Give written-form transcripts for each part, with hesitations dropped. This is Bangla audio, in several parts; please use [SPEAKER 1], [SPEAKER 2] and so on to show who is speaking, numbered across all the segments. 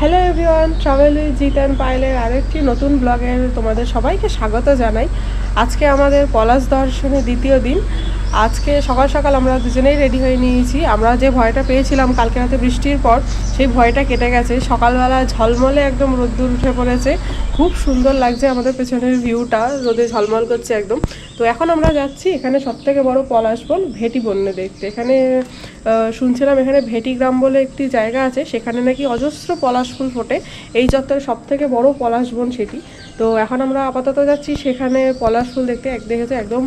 [SPEAKER 1] Hello everyone, travel with Jeet and পায়েলের আরেকটি নতুন ব্লগে তোমাদের সবাইকে স্বাগত জানাই। আজকে আমাদের পলাশ দর্শনের দ্বিতীয় দিন। আজকে সকাল সকাল আমরা দুজনেই রেডি হয়ে নিয়েছি। আমরা যে ভয়টা পেয়েছিলাম কালকে রাতে বৃষ্টির পর, সেই ভয়টা কেটে গেছে। সকালবেলা ঝলমলে একদম রোদ্দুর উঠে পড়েছে, খুব সুন্দর লাগছে আমাদের পেছনের ভিউটা, রোদে ঝলমল করছে একদম। তো এখন আমরা যাচ্ছি এখানে সবথেকে বড় পলাশ বন ভেটি বন্যে দেখতে। এখানে শুনছিলাম এখানে ভেটি গ্রাম বলে একটি জায়গা আছে, সেখানে নাকি অজস্র পলাশ ফুল ফোটে। এই চত্বরের সবথেকে বড় পলাশ বন সেটি। তো এখন আমরা আপাতত যাচ্ছি সেখানে পলাশ ফুল দেখতে। দেখেছে একদম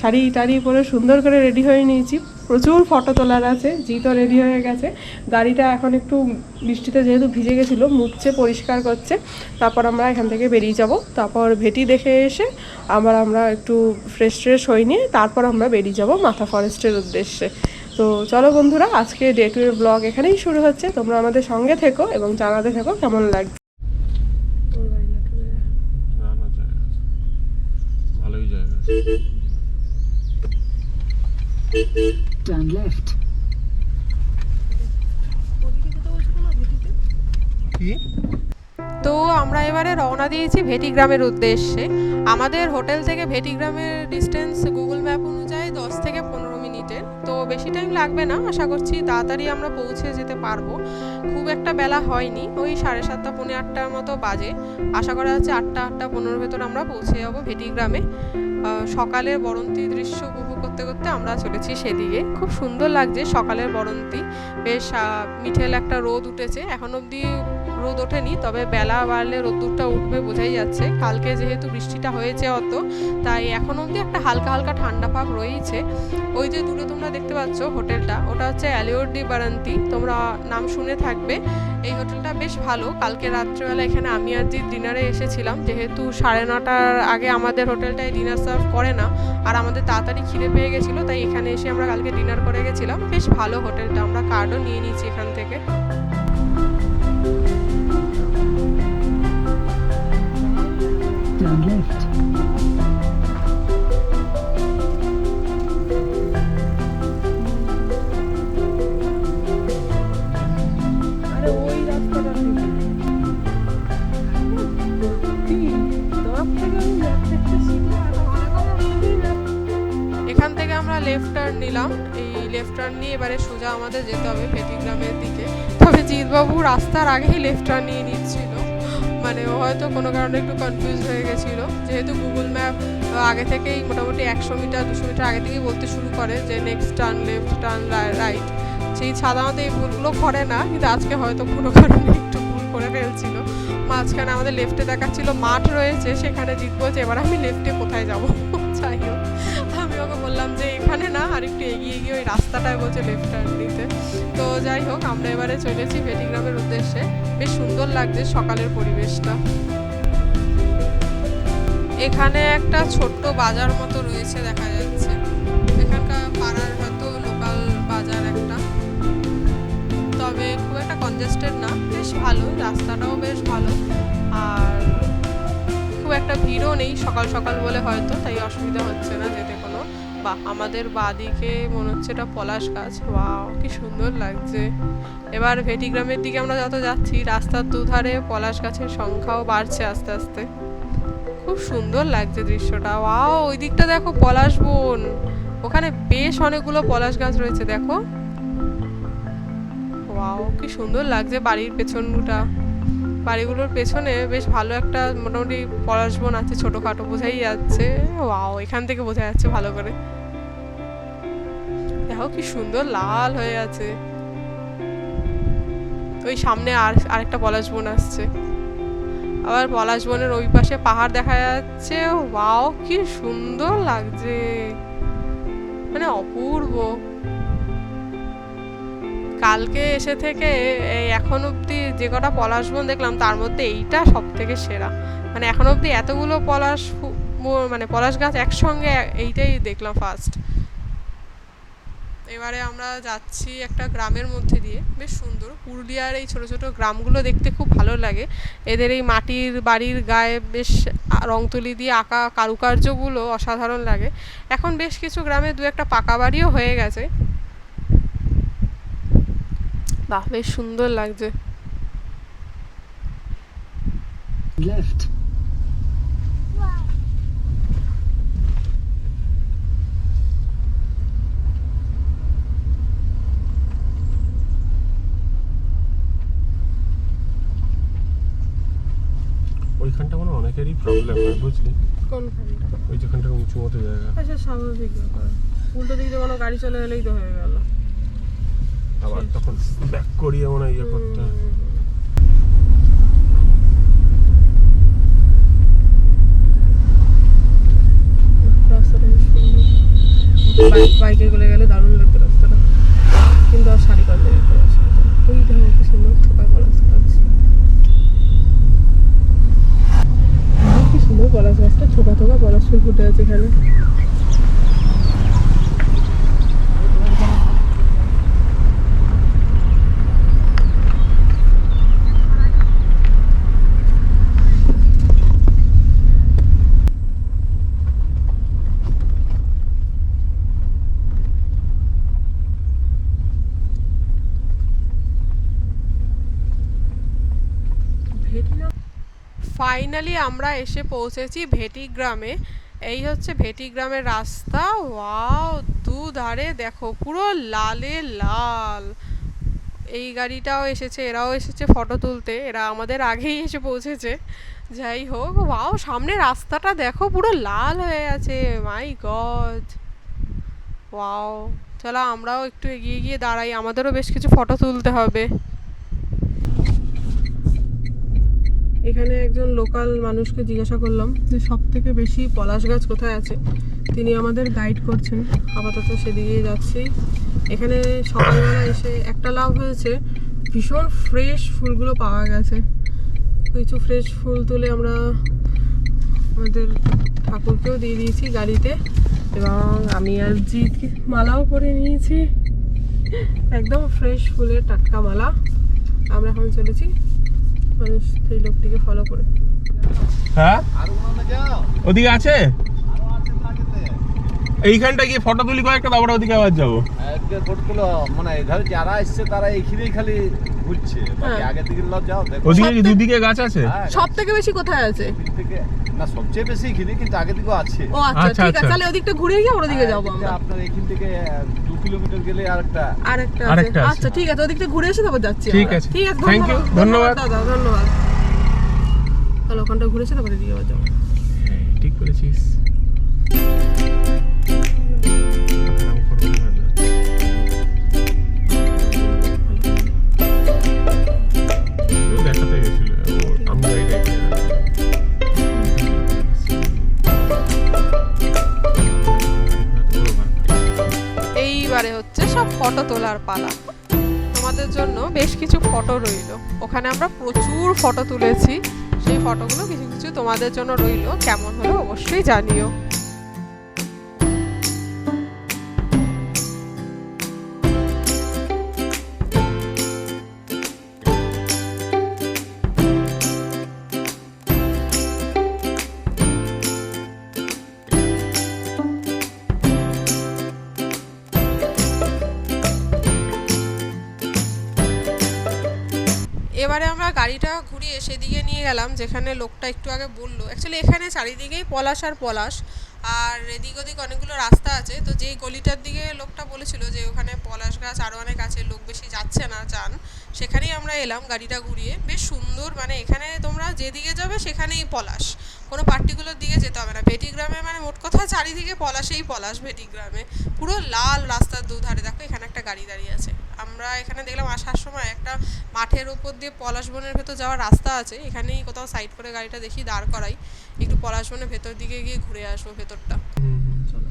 [SPEAKER 1] শাড়ি টাড়ি পরে সুন্দর করে রেডি হয়ে নিয়েছি, প্রচুর ফটো তোলার আছে। জিতও রেডি হয়ে গেছে। গাড়িটা এখন একটু বৃষ্টিতে যেহেতু ভিজে গেছিলো, মুছছে, পরিষ্কার করছে। তারপর আমরা এখান থেকে বেরিয়ে যাব। তারপর ভেটি দেখে এসে আমরা একটু ফ্রেশ ট্রেশ হয়ে নিয়ে তারপর আমরা বেরিয়ে যাব মাথা ফরেস্টের উদ্দেশ্যে। তো চলো বন্ধুরা, আজকে ডে 2 এর ব্লগ এখানেই শুরু হচ্ছে। তোমরা আমাদের সঙ্গে থেকো এবং জানাতে থেকো কেমন লাগছে।
[SPEAKER 2] ভালোই জায়গা।
[SPEAKER 3] Turn left.
[SPEAKER 1] তো আমরা এবারে রওনা দিয়েছি ভেটি গ্রামের উদ্দেশ্যে। আমাদের হোটেল থেকে ভেটি গ্রামের ডিস্টেন্স গুগল ম্যাপ অনুযায়ী 10 থেকে 15 মিনিটের। তো বেশি টাইম লাগবে না, আশা করছি তাড়াতাড়ি আমরা পৌঁছে যেতে পারবো। খুব একটা বেলা হয়নি, ওই 7:30 পৌনে 8টার মতো বাজে। আশা করা যাচ্ছে 8:15 ভেতর আমরা পৌঁছে যাবো ভেটি গ্রামে। সকালের বরন্তি দৃশ্য উপভোগ করতে করতে আমরা চলেছি সেদিকে। খুব সুন্দর লাগছে সকালের বরন্তি, বেশ মিঠেল একটা রোদ উঠেছে। এখন অবধি রোদ ওঠেনি, তবে বেলা বাড়লে রোদ্দুরটা উঠবে বোঝাই যাচ্ছে। কালকে যেহেতু বৃষ্টিটা হয়েছে অত, তাই এখন অবধি একটা হালকা হালকা ঠান্ডা ভাব রয়েছে। ওই যে দূরে তোমরা দেখতে পাচ্ছ হোটেলটা, ওটা হচ্ছে অ্যালিওর ডি বারান্তি, তোমরা নাম শুনে থাকবে। এই হোটেলটা বেশ ভালো। কালকে রাত্রেবেলা এখানে আমি আর জিৎ ডিনারে এসেছিলাম, যেহেতু 9:30টার আগে আমাদের হোটেলটায় ডিনার সার্ভ করে না, আর আমাদের তাড়াতাড়ি খিদে পেয়ে গেছিলো, তাই এখানে এসে আমরা কালকে ডিনার করে গেছিলাম। বেশ ভালো হোটেলটা, আমরা কার্ডও নিয়ে নিয়েছি এখান থেকে।
[SPEAKER 3] Turn left.
[SPEAKER 1] এখান থেকে আমরা লেফট টার্ন নিলাম। এই লেফট টার্ন নিয়ে এবারে সোজা আমাদের যেতে হবে ভেটি গ্রামের দিকে। তবে জিৎবাবু রাস্তার আগেই লেফট টার্ন নিয়ে নিচ্ছিল, মানে ও হয়তো কোনো কারণে একটু কনফিউজ হয়ে গেছিলো। যেহেতু গুগল ম্যাপ আগে থেকেই মোটামুটি 100 মিটার 200 মিটার আগে থেকেই বলতে শুরু করে যে next turn left, turn right. সেই সাধারণত এই ভুলগুলো করে না, কিন্তু আজকে হয়তো কোনো কারণে একটু ভুল করে ফেলছিল। মাঝখানে আমাদের লেফটে দেখাচ্ছিল মাঠ রয়েছে, সেখানে জিৎ বলছে এবার আমি লেফটে কোথায় যাবো। যাই হোক, আমি ওকে বললাম যে এখানে না, আর একটু এগিয়ে গিয়ে ওই রাস্তাটায় বলছে লেফট টার্ন নিতে। তো যাই হোক, আমরা এবারে চলেছি ভেটি গ্রামের উদ্দেশ্যে। বেশ সুন্দর লাগছে সকালের পরিবেশটা। এখানে একটা ছোট্ট বাজার মতো রয়েছে দেখা যাচ্ছে, এখানকার পাড়ার হয়তো লোকাল বাজার একটা, তবে খুব একটা কনজেস্টেড না, বেশ ভালো, রাস্তাটাও বেশ ভালো, আর খুব একটা ভিড়ও নেই সকাল সকাল বলে হয়তো, তাই অসুবিধা হচ্ছে না যেতে কোনো। বা আমাদের বাদিকে মনে হচ্ছে এটা পলাশ গাছ, ওয়াও কি সুন্দর লাগছে। এবার ভেটি গ্রামের দিকে আমরা যত যাচ্ছি রাস্তার দুধারে পলাশ গাছের সংখ্যাও বাড়ছে আস্তে আস্তে। খুব সুন্দর লাগছে দৃশ্যটা। ওয়াও, ওই দিকটা দেখো পলাশ বন, ওখানে বেশ অনেকগুলো পলাশ গাছ রয়েছে দেখো। ওয়াও কি সুন্দর লাগছে বাড়ির পেছনটা, বাড়িগুলোর পেছনে বেশ ভালো একটা মোটামুটি পলাশ বন আছে, ছোটখাটো বোঝাই যাচ্ছে। ওয়াও, এখান থেকে বোঝা যাচ্ছে ভালো করে। দেখো কি সুন্দর লাল হয়ে আছে। ওই সামনে আরেকটা পলাশ বন আসছে, আবার পলাশ বনের ওই পাশে পাহাড় দেখা যাচ্ছে। ওয়াও কি সুন্দর লাগছে, মানে অপূর্ব। কালকে এসে থেকে এই এখন অবধি যে কটা পলাশ বন দেখলাম তার মধ্যে এইটা সব থেকে সেরা। মানে এখন অবধি এতগুলো মানে পলাশ গাছ একসঙ্গে এইটাই দেখলাম ফার্স্ট। এবারে আমরা যাচ্ছি একটা গ্রামের মধ্যে দিয়ে, বেশ সুন্দর। পুরুলিয়ার এই ছোট ছোট গ্রামগুলো দেখতে খুব ভালো লাগে। এদের এই মাটির বাড়ির গায়ে বেশ রং তুলি দিয়ে আঁকা কারুকার্যগুলো অসাধারণ লাগে। এখন বেশ কিছু গ্রামে দু একটা পাকা বাড়িও হয়ে গেছে। বাহ, বেশ সুন্দর লাগছে।
[SPEAKER 3] left.
[SPEAKER 2] ওইখানটা মানে অনেকেরই প্রবলেম হয় বুঝলি,
[SPEAKER 1] কোনখানটা?
[SPEAKER 2] ওই যেখানটা উঁচু মতো জায়গা,
[SPEAKER 1] আচ্ছা, স্বাভাবিক ব্যাপার। উল্টো দিক দিয়ে কোনো গাড়ি চলে এলেই তো হয়ে গেল।
[SPEAKER 2] আবার তখন ব্যাক করিয়ে মনে হয় ইয়ে করতে হয়।
[SPEAKER 1] রাস্তাটা বেশ সুন্দর। বাইকে গলে গেলে দারুণ লাগতো রাস্তাটা, কিন্তু আর শাড়ি কাটলে যেতে পারছি না। ওই দেখো কি সুন্দর থোকা পলাশ গাছ, কি সুন্দর পলাশ গাছটা, থোকা থোকা পলাশ ফুল ফুটে আছে এখানে। ফাইনালি আমরা এসে পৌঁছেছি ভেটি গ্রামে। এই হচ্ছে ভেটি গ্রামের রাস্তা। ওয়াও, দুধারে দেখো পুরো লালে লাল। এই গাড়িটাও এসেছে, এরাও এসেছে ফটো তুলতে, এরা আমাদের আগেই এসে পৌঁছেছে। যাই হোক, ওয়াও, সামনে রাস্তাটা দেখো পুরো লাল হয়ে আছে, মাই গড। ওয়াও, চলো আমরাও একটু এগিয়ে গিয়ে দাঁড়াই, আমাদেরও বেশ কিছু ফটো তুলতে হবে। এখানে একজন লোকাল মানুষকে জিজ্ঞাসা করলাম যে সব থেকে বেশি পলাশ গাছ কোথায় আছে। তিনি আমাদের গাইড করছেন, আপাতত সেদিকেই যাচ্ছি। এখানে সকালবেলা এসে একটা লাভ হয়েছে, ভীষণ ফ্রেশ ফুলগুলো পাওয়া গেছে। কিছু ফ্রেশ ফুল তুলে আমরা আমাদের ঠাকুরকেও দিয়ে দিয়েছি গাড়িতে, এবং আমি আর জিৎকে মালাও করে নিয়েছি, একদম ফ্রেশ ফুলের টাটকা মালা। আমরা এখন চলেছি মানুষ সেই লোকটিকে ফলো করে।
[SPEAKER 2] হ্যাঁ, ওদিকে আছে, এইখানটা গিয়ে ফটো তুলি কয়েকটা, তারপরে ওদিকে আবার যাবো।
[SPEAKER 4] ফটো তুলো, মানে এধারে যারা এসছে তারা এইখানেই খালি ঘুরছে, বাকি আগে দিকে যাও দেখো।
[SPEAKER 2] ওদিকে কি দুদিকে গাছ আছে?
[SPEAKER 1] সব থেকে বেশি কোথায় আছে?
[SPEAKER 4] এখান থেকে না, সবচেয়ে বেশি এখানে, কিন্তু আগে দিকেও আছে।
[SPEAKER 1] ও আচ্ছা,
[SPEAKER 2] আচ্ছা,
[SPEAKER 1] ঠিক আছে,
[SPEAKER 2] আচ্ছা।
[SPEAKER 1] তাহলে ওদিকটা ঘুরে গিয়ে ওদিকে যাবো আমরা।
[SPEAKER 4] আপনার এখান থেকে 2 কিলোমিটার গেলে আরেকটা
[SPEAKER 1] আরেকটা
[SPEAKER 2] আরেকটা
[SPEAKER 1] আছে।
[SPEAKER 2] আছে।
[SPEAKER 1] আচ্ছা, ঠিক আছে, ওদিকটা ঘুরে এসে তারপর যাচ্ছি
[SPEAKER 2] ঠিক
[SPEAKER 1] আমরা।
[SPEAKER 2] আছে,
[SPEAKER 1] ঠিক আছে,
[SPEAKER 2] থ্যাংক ইউ, ধন্যবাদ
[SPEAKER 1] দাদা, ধন্যবাদ। তাহলে ওখানটা ঘুরে এসে তারপরে এদিকে আবার যাবো।
[SPEAKER 2] ঠিক করেছিস। দেখাতে গেছিল, আমি
[SPEAKER 1] এইবারে হচ্ছে সব ফটো তোলার পালা। তোমাদের জন্য বেশ কিছু ফটো রইলো, ওখানে আমরা প্রচুর ফটো তুলেছি, সেই ফটোগুলো কিছু কিছু তোমাদের জন্য রইলো। কেমন হলো অবশ্যই জানিও। এবারে আমরা গাড়িটা ঘুরিয়ে সেদিকে নিয়ে গেলাম যেখানে লোকটা একটু আগে বললো। অ্যাকচুয়ালি এখানে চারিদিকেই পলাশ আর পলাশ, আর এদিক ওদিক অনেকগুলো রাস্তা আছে। তো যেই গলিটার দিকে লোকটা বলেছিল যে ওখানে পলাশ গাছ আরও অনেক আছে, লোক বেশি যাচ্ছে না যান, সেখানেই আমরা এলাম গাড়িটা ঘুরিয়ে। বেশ সুন্দর, মানে এখানে তোমরা যেদিকে যাবে সেখানেই পলাশ, কোনো পার্টিকুলার দিকে যেতে হবে না। ভেটি গ্রামে মানে মোট কথা চারিদিকে পলাশেই পলাশ। ভেটি গ্রামে পুরো লাল রাস্তার দুধারে দেখো এখানে একটা গাড়ি দাঁড়িয়ে আছে। আমরা এখানে দেখলাম আসার সময় একটা মাঠের ওপর দিয়ে পলাশ বনের ভেতর যাওয়ার রাস্তা আছে, এখানেই কোথাও সাইড করে গাড়িটা দেখি দাঁড় করাই, একটু পলাশ বনের ভেতর দিকে গিয়ে ঘুরে আসবো ভেতরটা। চলো।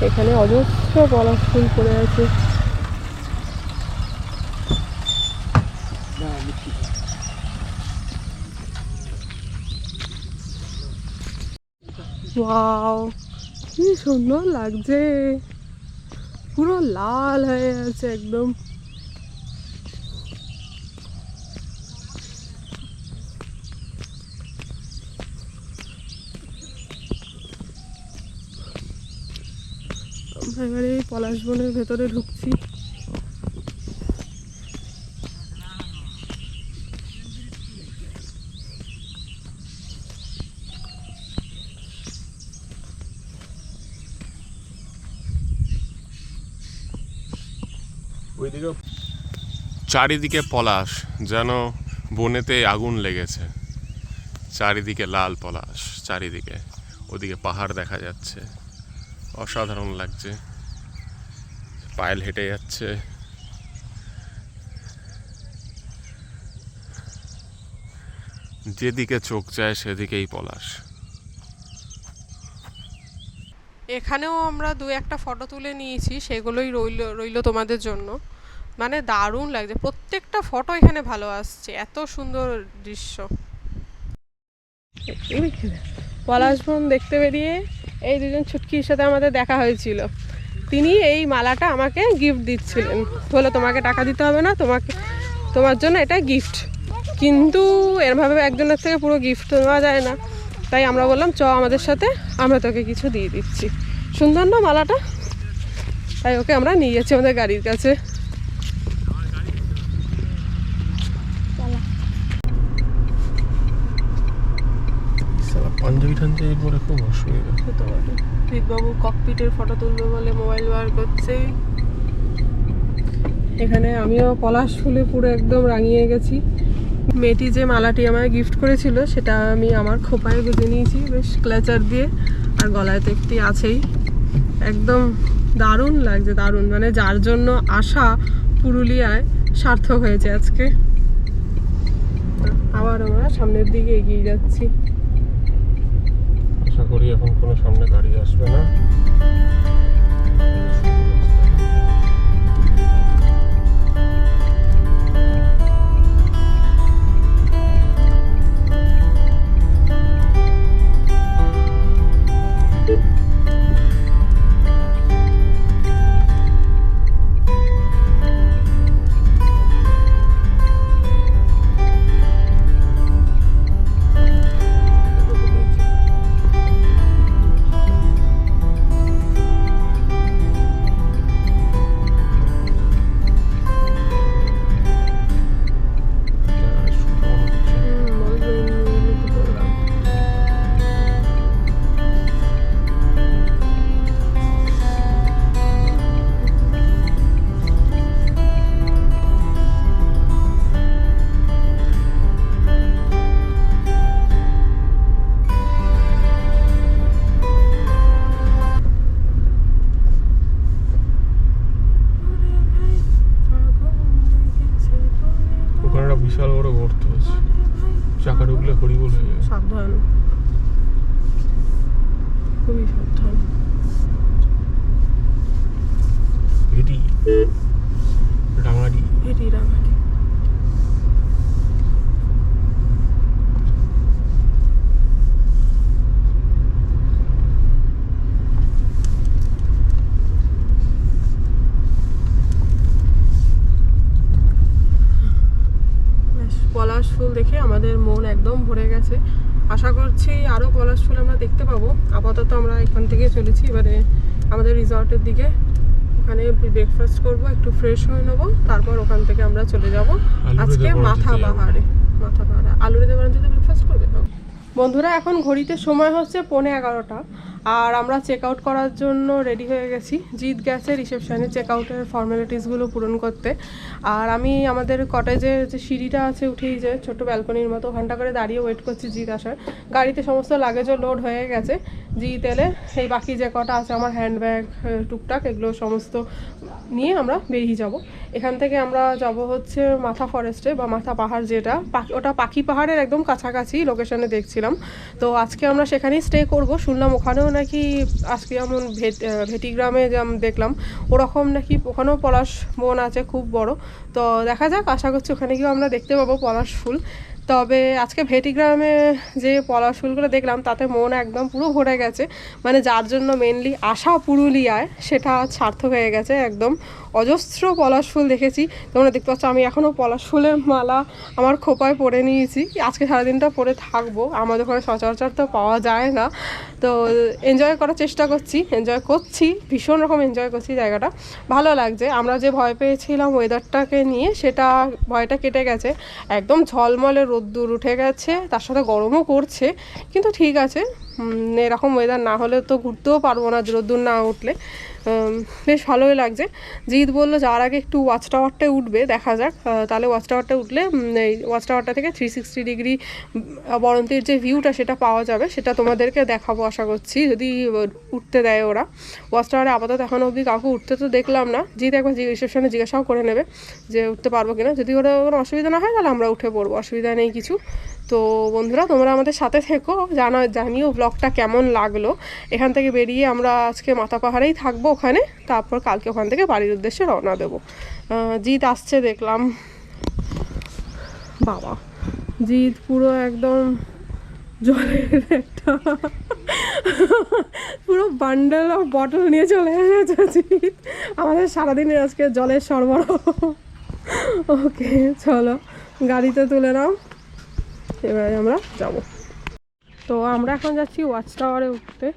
[SPEAKER 1] এখানে অজস্র পলাশ ফুল পড়ে আছে। ওয়াও, কি সুন্দর লাগছে, পুরো লাল হয়ে আছে একদম। আমরা এবারে পলাশ বনের ভেতরে ঢুকছি।
[SPEAKER 2] ওইদিকে চারিদিকে পলাশ, যেন বনেতে আগুন লেগেছে। চারিদিকে লাল পলাশ, চারিদিকে। ওদিকে পাহাড় দেখা যাচ্ছে, অসাধারণ লাগছে। পায়েল হেঁটে যাচ্ছে। যেদিকে চোখ যায় সেদিকেই পলাশ।
[SPEAKER 1] এখানেও আমরা 2-1টা ফটো তুলে নিয়েছি, সেগুলোই রইলো তোমাদের জন্য। মানে দারুণ লাগছে, প্রত্যেকটা ফটো এখানে ভালো আসছে, এত সুন্দর দৃশ্য। পলাশবন দেখতে বেরিয়ে এই দুজন ছুটকির সাথে আমাদের দেখা হয়েছিল। তিনি এই মালাটা আমাকে গিফট দিচ্ছিলেন, বলে তোমাকে টাকা দিতে হবে না, তোমার জন্য এটা গিফট। কিন্তু এরভাবে একজনের থেকে পুরো গিফট নেওয়া যায় না, তাই আমরা বললাম চ আমাদের সাথে, আমরা তোকে কিছু দিয়ে দিচ্ছি। সুন্দর না মালাটা? তাই ওকে আমরা নিয়ে যাচ্ছি আমাদের গাড়ির কাছে।
[SPEAKER 2] পাঞ্জাবি টাঞ্জাবি পরে খুব অসুবিধা।
[SPEAKER 1] প্রীতবাবু ককপিটের ফটো তুলবে বলে মোবাইল বার করছে। এখানে আমিও পলাশ ফুলে পুরো একদম রাঙিয়ে গেছি। মেয়েটি যে মালাটি আমায় গিফট করেছিল সেটা আমি আমার খোপায় বেঁধে নিয়েছি বেশ ক্লাচার দিয়ে, আর গলায় তো একটি আছেই। একদম দারুণ লাগছে, দারুণ। মানে যার জন্য আসা পুরুলিয়ায় সার্থক হয়েছে আজকে। আবার আমরা সামনের দিকে এগিয়ে যাচ্ছি।
[SPEAKER 2] আশা করি এখন কোনো সামনে গাড়ি আসবে না। বিশাল বড় গর্ত আছে, চাকা ঢুকলে হরিবোল হয়ে যাবে।
[SPEAKER 1] সাবধান, খুবই সাবধান।
[SPEAKER 2] ভেটি রাঙাড়ি,
[SPEAKER 1] ভেটি রাঙাড়ি। পলাশ ফুল দেখে আমাদের মন একদম ভরে গেছে। আশা করছি আরও পলাশ ফুল আমরা দেখতে পাবো। আপাতত আমরা এখান থেকে চলেছি এবারে আমাদের রিসর্টের দিকে। ওখানে ব্রেকফাস্ট করব, একটু ফ্রেশ হয়ে নেবো, তারপর ওখান থেকে আমরা চলে যাব আজকে মাথা পাহাড়ে। আলুরে দেবারান্তিতে ব্রেকফাস্ট করবে। বন্ধুরা, এখন ঘড়িতে সময় হচ্ছে 11:15, আর আমরা চেক আউট করার জন্য রেডি হয়ে গেছি। জিৎ গেছে রিসেপশনে চেক আউটের ফর্মালিটিসগুলো পূরণ করতে, আর আমি আমাদের কটেজের যে সিঁড়িটা আছে উঠেই যে ছোট্ট ব্যালকনির মতো, ওখানটা করে দাঁড়িয়ে ওয়েট করছি জিৎ আসার। গাড়িতে সমস্ত লাগেজও লোড হয়ে গেছে। জিৎ এলে এই বাকি যে কটা আছে আমার হ্যান্ডব্যাগ টুকটাক এগুলো সমস্ত নিয়ে আমরা বেরিয়ে যাব। এখান থেকে আমরা যাব হচ্ছে মাথা ফরেস্টে বা মাথা পাহাড়, যেটা ওটা পাখি পাহাড়ের একদম কাছাকাছি লোকেশনে দেখছিলাম। তো আজকে আমরা সেখানেই স্টে করব। শুনলাম ওখানেও নাকি আজকে যেমন ভেটিগ্রামে যেমন দেখলাম ওরকম নাকি ওখানেও পলাশ বন আছে খুব বড়। তো দেখা যাক, আশা করছি ওখানে গিয়েও আমরা দেখতে পাবো পলাশ ফুল। তবে আজকে ভেটিগ্রামে যে পলাশ ফুলগুলো দেখলাম তাতে মন একদম পুরো ভরে গেছে, মানে যার জন্য মেনলি আসা পুরুলিয়ায় সেটা সার্থক হয়ে গেছে। একদম অজস্র পলাশ ফুল দেখেছি, তোমরা দেখতে পাচ্ছ আমি এখনও পলাশ ফুলের মালা আমার খোপায় পরে নিয়েছি, আজকে সারাদিনটা পরে থাকবো। আমাদের ঘরে সচরাচর তো পাওয়া যায় না, তো এনজয় করার চেষ্টা করছি, এনজয় করছি, ভীষণ রকম এনজয় করছি, জায়গাটা ভালো লাগছে। আমরা যে ভয় পেয়েছিলাম ওয়েদারটাকে নিয়ে সেটা ভয়টা কেটে গেছে, একদম ঝলমলে রোদ্দুর উঠে গেছে, তার সাথে গরমও করছে, কিন্তু ঠিক আছে, এরকম ওয়েদার না হলে তো ঘুরতেও পারবো না রোদ্দুর না উঠলে। বেশ ভালোই লাগছে। জিৎ বললো যাওয়ার আগে একটু ওয়াচ টাওয়ারটায় উঠবে, দেখা যাক, তাহলে ওয়াচ টাওয়ারটা উঠলে এই ওয়াচ টাওয়ারটা থেকে 360 ডিগ্রি বরন্তির যে ভিউটা সেটা পাওয়া যাবে, সেটা তোমাদেরকে দেখাবো আশা করছি, যদি উঠতে দেয় ওরা। ওয়াচ টাওয়ারে আপাতত এখন অবধি কাউকে উঠতে তো দেখলাম না, জিৎ একবার রিসেপশনে জিজ্ঞাসাও করে নেবে যে উঠতে পারবো কিনা, যদি ওরা কোনো অসুবিধা না হয় তাহলে আমরা উঠে পড়বো, অসুবিধা নেই কিছু। তো বন্ধুরা তোমরা আমাদের সাথে থেকো, জানিও ব্লগটা কেমন লাগলো। এখান থেকে বেরিয়ে আমরা আজকে মাথা পাহাড়েই থাকবো ওখানে, তারপর কালকে ওখান থেকে বাড়ির উদ্দেশ্যে রওনা দেবো। জিৎ আসছে দেখলাম, বাবা জিৎ পুরো একদম জলের একটা পুরো বান্ডেল অফ বটল নিয়ে চলে এসেছে জিৎ, আমাদের সারাদিনের আজকে জলের সরবরাহ। ওকে চলো গাড়িতে তুলে নাও, এবারে আমরা যাব। তো আমরা এখন যাচ্ছি ওয়াচ টাওয়ারে উঠতে,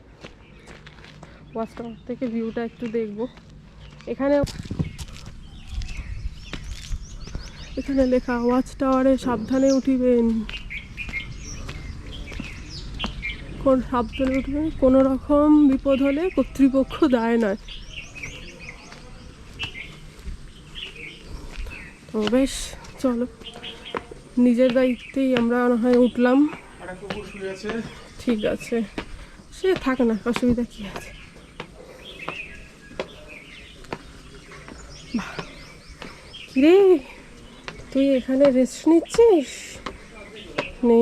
[SPEAKER 1] ওয়াচ টাওয়ার থেকে ভিউটা একটু দেখবো। এখানে লেখা ওয়াচ টাওয়ারে সাবধানে উঠিবেন, কোন সাবধানে উঠবেন, কোনো রকম বিপদ হলে কর্তৃপক্ষ দায় নয়। তো বেশ চলো, নিজের দায়িত্বেই আমরা না হয় উঠলাম। ঠিক আছে, সে থাক না, অসুবিধা কি আছে। কিরে তুই এখানে রেস্ট নিচ্ছিস? নে,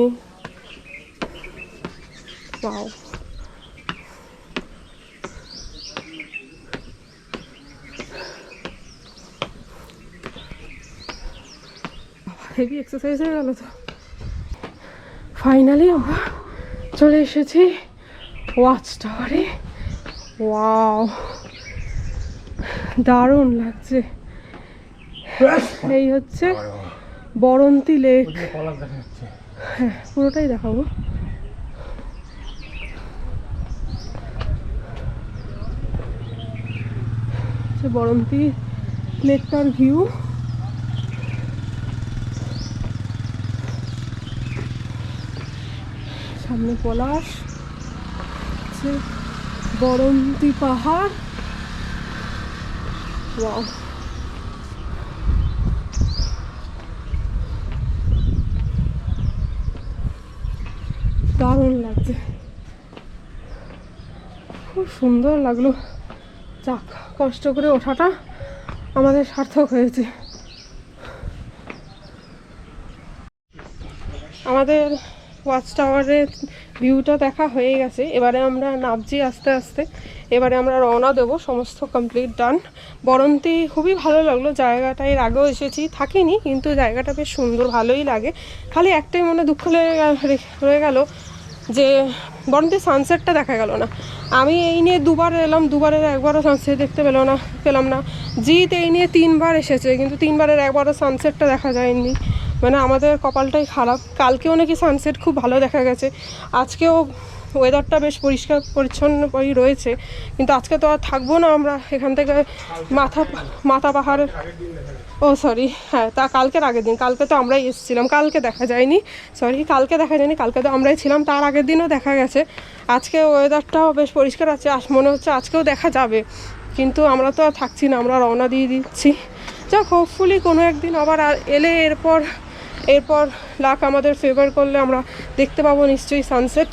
[SPEAKER 1] পাও হেভি এক্সারসাইজ হয়ে গেল তো। ফাইনালি আমরা চলে এসেছি ওয়াচ টাওয়ারে। ওয়াও, দারুণ লাগছে। এই হচ্ছে বরন্তি লেক, হ্যাঁ পুরোটাই দেখাবো। বরন্তি লেকটার ভিউ, সামনে পলাশ, বরন্তি পাহাড়। ওয়াও, দারুণ লাগছে, খুব সুন্দর লাগলো। যাক, কষ্ট করে ওঠাটা আমাদের সার্থক হয়েছে। আমাদের ওয়াচ টাওয়ারের ভিউটা দেখা হয়ে গেছে, এবারে আমরা নামছি আস্তে আস্তে, এবারে আমরা রওনা দেবো, সমস্ত কমপ্লিট ডান। বরন্তি খুবই ভালো লাগলো জায়গাটা, এর আগেও এসেছি, থাকিনি, কিন্তু জায়গাটা বেশ সুন্দর, ভালোই লাগে। খালি একটাই মনে দুঃখ রয়ে গেল যে বরন্তির সানসেটটা দেখা গেল না। আমি এই নিয়ে দুবার এলাম, দুবারের একবারও সানসেট দেখতে পেলাম না। জিৎ এই নিয়ে 3 বার এসেছে, কিন্তু 3 বারের একবারও সানসেটটা দেখা যায়নি, মানে আমাদের কপালটাই খারাপ। কালকেও নাকি সানসেট খুব ভালো দেখা গেছে, আজকেও ওয়েদারটা বেশ পরিষ্কার পরিচ্ছন্নই রয়েছে, কিন্তু আজকে তো আর থাকবো না আমরা এখান থেকে মাথা পাহাড়ের, ও সরি, হ্যাঁ তা কালকের আগের দিন, কালকে তো আমরাই এসেছিলাম, কালকে দেখা যায়নি, কালকে তো আমরাই ছিলাম, তার আগের দিনও দেখা গেছে। আজকে ওয়েদারটাও বেশ পরিষ্কার আছে, মনে হচ্ছে আজকেও দেখা যাবে, কিন্তু আমরা তো আর থাকছি না, আমরা রওনা দিয়ে দিচ্ছি। যাক, হোপফুলি কোনো একদিন আবার এলে এরপর লাক আমাদের ফেভার করলে আমরা দেখতে পাবো নিশ্চয়ই সানসেট।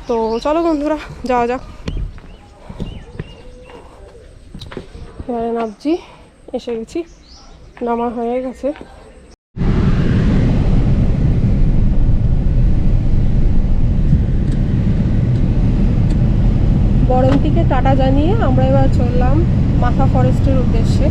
[SPEAKER 1] তো চলো বন্ধুরা যাওয়া যাক। এবারে নামছি, এসে গেছি, নামা হয়ে গেছে। বরন্তিকে টাটা জানিয়ে আমরা এবার চললাম মাথা ফরেস্টের উদ্দেশ্যে।